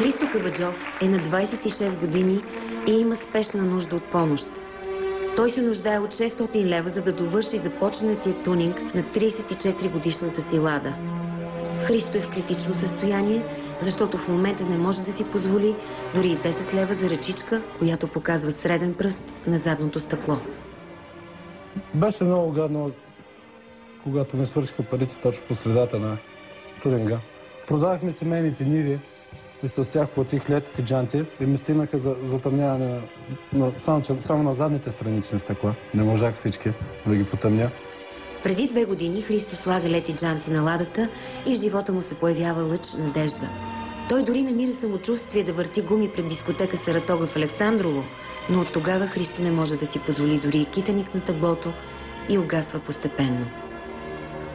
Христо Кабаджов е на 26 години и има спешна нужда от помощ. Той се нуждае от 600 лева, за да довърши започнатия тунинг на 34-годишната си Лада. Христо е в критично състояние, защото в момента не може да си позволи дори и 10 лева за ръчичка, която показва среден пръст на задното стъкло. Беше много гадно, когато не свършиха парите точно по средата на тунинга. Продавахме семейните ниви и с тях платих летите джанти и ми стигнаха за затъмняване само на задните странични стъкла. Не можах всички да ги потъмня. Преди 2 години Христо слага лети джанти на Ладата и в живота му се появява лъч надежда. Той дори намира самочувствие да върти гуми пред дискотека Саратога в Александрово, но от тогава Христо не може да си позволи дори и китаник на таблото и угасва постепенно.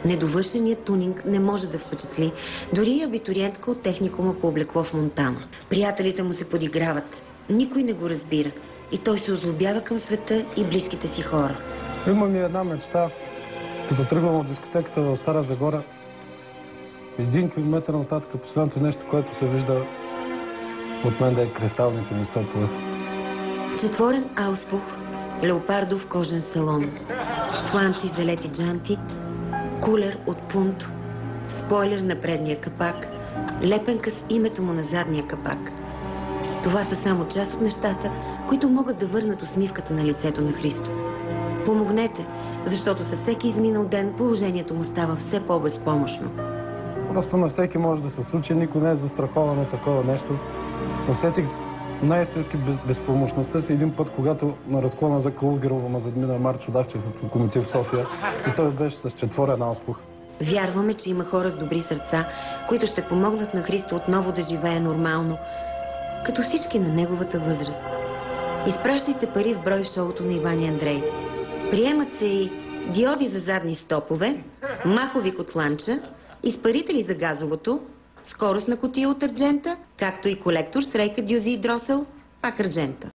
Недовършеният тунинг не може да впечатли дори и абитуриентка от техникума по облекло в Монтана. Приятелите му се подиграват. Никой не го разбира и той се озлобява към света и близките си хора. Имам и една мечта. Като тръгвам от дискотеката в Стара Загора, 1 километър нататък последното нещо, което се вижда от мен, да е кристалните ми стопове. Четворен ауспух, леопардов кожен салон, сланци за лети джанти, кулер от пунто, спойлер на предния капак, лепенка с името му на задния капак. Това са само част от нещата, които могат да върнат усмивката на лицето на Христо. Помогнете, защото със всеки изминал ден положението му става все по-безпомощно. Просто на всеки може да се случи, никой не е застрахован от такова нещо. Усетих най-истински безпомощността си един път, когато на разклона за Калугерово ме задмина Марчо Давчев от Локомотив София и той беше с четворен ауспух. Вярваме, че има хора с добри сърца, които ще помогнат на Христо отново да живее нормално, като всички на неговата възраст. Изпращайте пари в брой в шоуто на Иван и Андрей. Приемат се и диоди за задни стопове, махови котланча, изпарители за газовото, скоростна кутия от арджента, както и колектор с рейка, дюзи и дросел, пак арджента.